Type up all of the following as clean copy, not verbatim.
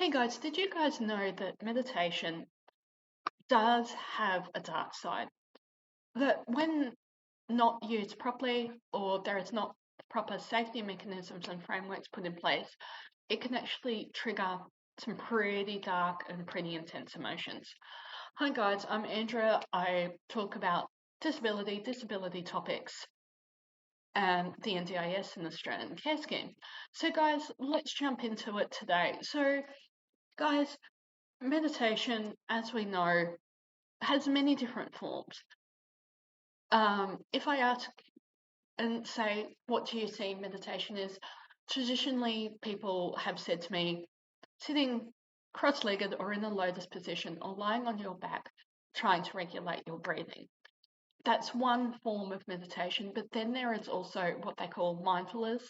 Hey guys, did you guys know that meditation does have a dark side? That when not used properly or there is not proper safety mechanisms and frameworks put in place, it can actually trigger some pretty dark and pretty intense emotions. Hi guys, I'm Andrea. I talk about disability topics, and the NDIS and Australian Care Scheme. So guys, let's jump into it today. So guys, meditation, as we know, has many different forms. If I ask and say, what do you see meditation is? Traditionally, people have said to me, sitting cross-legged or in a lotus position or lying on your back, trying to regulate your breathing. That's one form of meditation, but then there is also what they call mindfulness.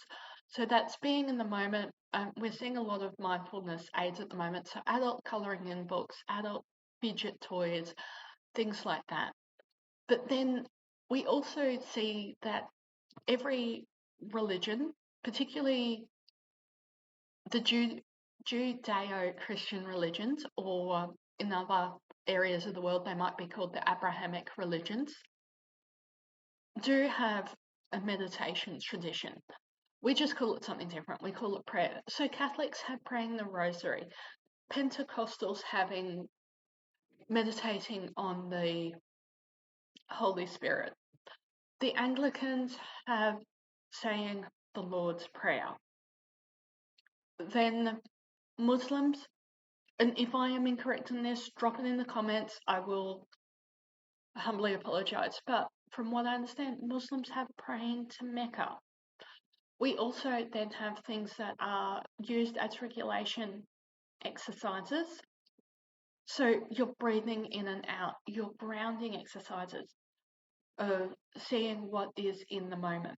So that's being in the moment. We're seeing a lot of mindfulness aids at the moment. So adult coloring in books, adult fidget toys, things like that. But then we also see that every religion, particularly the Judeo-Christian religions, or in other areas of the world, they might be called the Abrahamic religions, do have a meditation tradition. We just call it something different. We call it prayer. So Catholics have praying the rosary, Pentecostals having meditating on the Holy Spirit. The Anglicans have saying the Lord's Prayer. Then Muslims, and if I am incorrect in this, drop it in the comments. I will humbly apologize. But from what I understand, Muslims have praying to Mecca. We also then have things that are used as regulation exercises. So you're breathing in and out, your grounding exercises, seeing what is in the moment.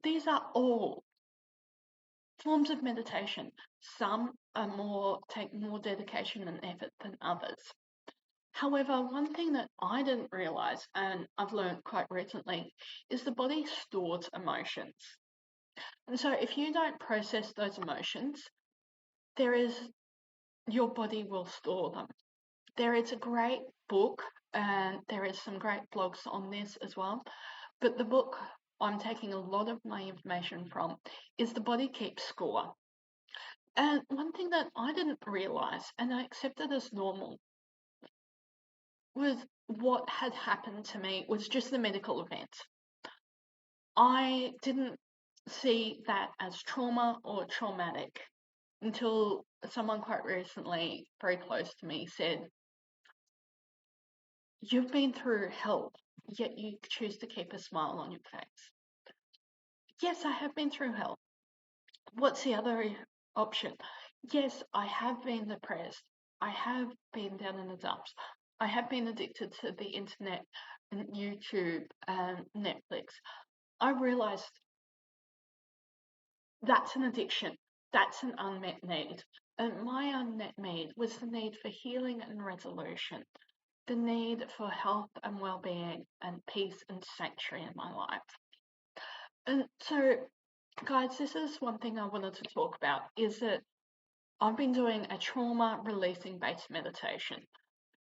These are all forms of meditation. Some are take more dedication and effort than others. However, one thing that I didn't realize, and I've learned quite recently, is the body stores emotions. And so if you don't process those emotions, your body will store them. There is a great book, and there is some great blogs on this as well. But the book I'm taking a lot of my information from is The Body Keeps Score. And one thing that I didn't realize, and I accepted as normal, was what had happened to me was just the medical event. I didn't see that as trauma or traumatic until someone quite recently, very close to me, said, "You've been through hell, yet you choose to keep a smile on your face." Yes, I have been through hell. What's the other option? Yes, I have been depressed. I have been down in the dumps. I have been addicted to the internet and YouTube and Netflix. I realized that's an addiction. That's an unmet need. And my unmet need was the need for healing and resolution, the need for health and well-being and peace and sanctuary in my life. And so, guys, this is one thing I wanted to talk about, is that I've been doing a trauma releasing based meditation.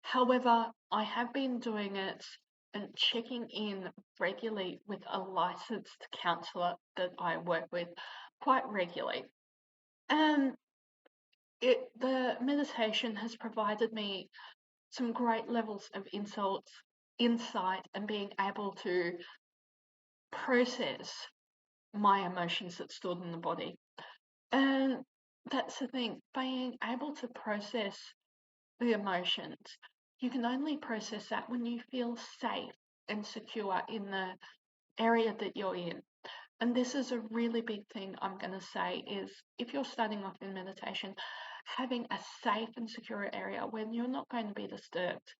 However, I have been doing it and checking in regularly with a licensed counselor that I work with quite regularly. And the meditation has provided me some great levels of insight, and being able to process my emotions that stored in the body. And that's the thing, being able to process the emotions. You can only process that when you feel safe and secure in the area that you're in. And this is a really big thing I'm going to say is, if you're starting off in meditation, having a safe and secure area when you're not going to be disturbed.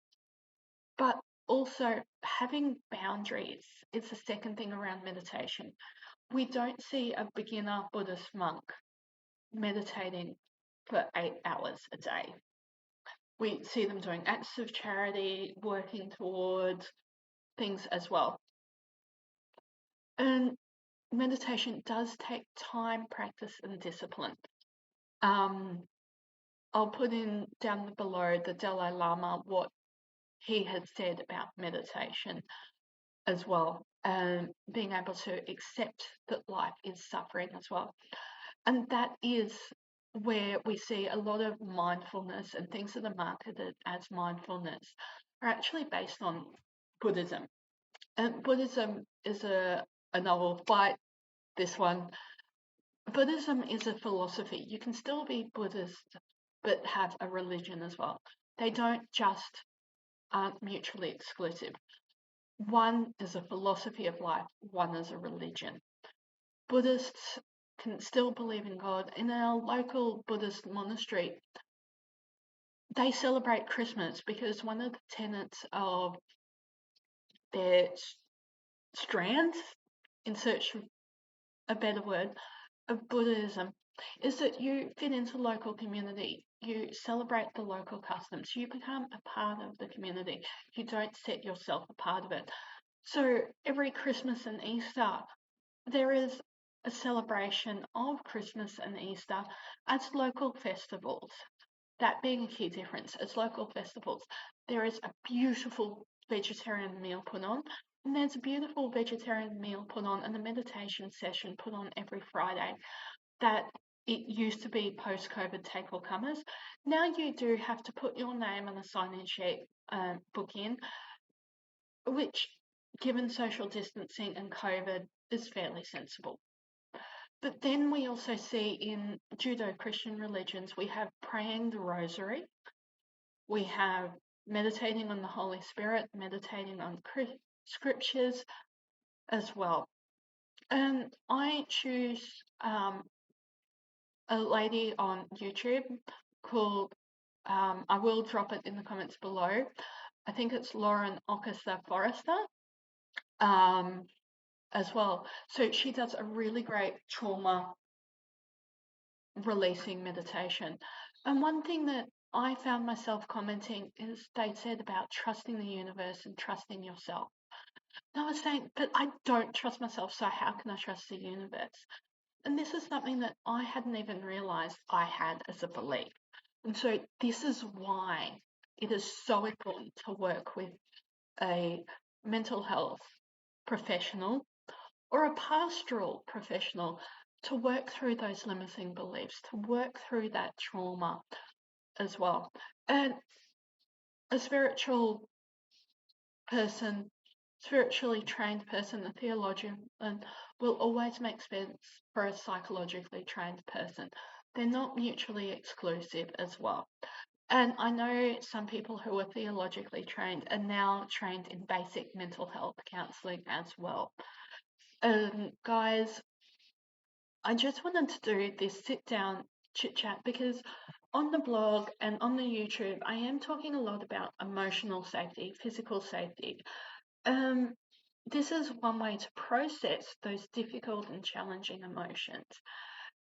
But also having boundaries is the second thing around meditation. We don't see a beginner Buddhist monk meditating for 8 hours a day. We see them doing acts of charity, working towards things as well. And meditation does take time, practice, and discipline. Um, I'll put in down below the Dalai Lama, what he had said about meditation as well, and being able to accept that life is suffering as well. And that is where we see a lot of mindfulness and things that are marketed as mindfulness are actually based on Buddhism. And Buddhism is a novel fight, this one. Buddhism is a philosophy. You can still be Buddhist but have a religion as well. They aren't mutually exclusive. One is a philosophy of life, one is a religion. Buddhists can still believe in God. In our local Buddhist monastery, they celebrate Christmas because one of the tenets of their strands, in search of a better word, of Buddhism is that you fit into local community. You celebrate the local customs. You become a part of the community. You don't set yourself apart of it. So every Christmas and Easter, there is a celebration of Christmas and Easter as local festivals. That being a key difference, as local festivals, there is a beautiful vegetarian meal put on, and there's a beautiful vegetarian meal put on and a meditation session put on every Friday. That it used to be post-COVID take all comers. Now you do have to put your name on a sign-in sheet, book in, which, given social distancing and COVID, is fairly sensible. But then we also see in Judeo-Christian religions, we have praying the rosary, we have meditating on the Holy Spirit, meditating on scriptures as well. And I choose a lady on YouTube called, I will drop it in the comments below. I think it's Lauren Ocasa Forrester as well. So she does a really great trauma releasing meditation. And one thing that I found myself commenting is they said about trusting the universe and trusting yourself. And I was saying, but I don't trust myself, so how can I trust the universe? And this is something that I hadn't even realized I had as a belief. And so this is why it is so important to work with a mental health professional or a pastoral professional to work through those limiting beliefs, to work through that trauma as well. And a spiritually trained person, a theologian, will always make sense for a psychologically trained person. They're not mutually exclusive as well. And I know some people who are theologically trained are now trained in basic mental health counselling as well. Guys, I just wanted to do this sit down chit chat because on the blog and on the YouTube, I am talking a lot about emotional safety, physical safety. This is one way to process those difficult and challenging emotions.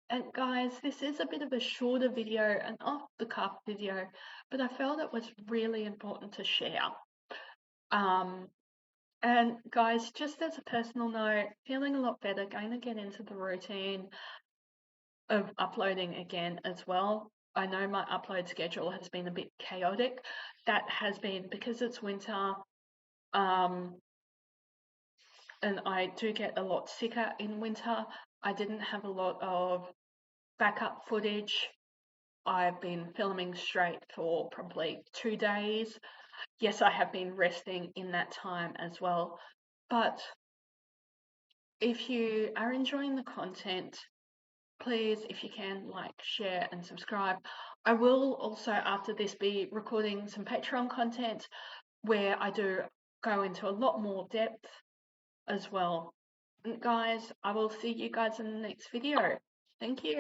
And guys, this is a bit of a shorter video, an off the cuff video, but I felt it was really important to share. And guys, just as a personal note, feeling a lot better, going to get into the routine of uploading again as well. I know my upload schedule has been a bit chaotic. That has been because it's winter, and I do get a lot sicker in winter. I didn't have a lot of backup footage. I've been filming straight for probably 2 days. Yes, I have been resting in that time as well. But if you are enjoying the content, please, if you can, like, share and subscribe. I will also, after this, be recording some Patreon content where I do go into a lot more depth as well. And guys, I will see you guys in the next video. Thank you.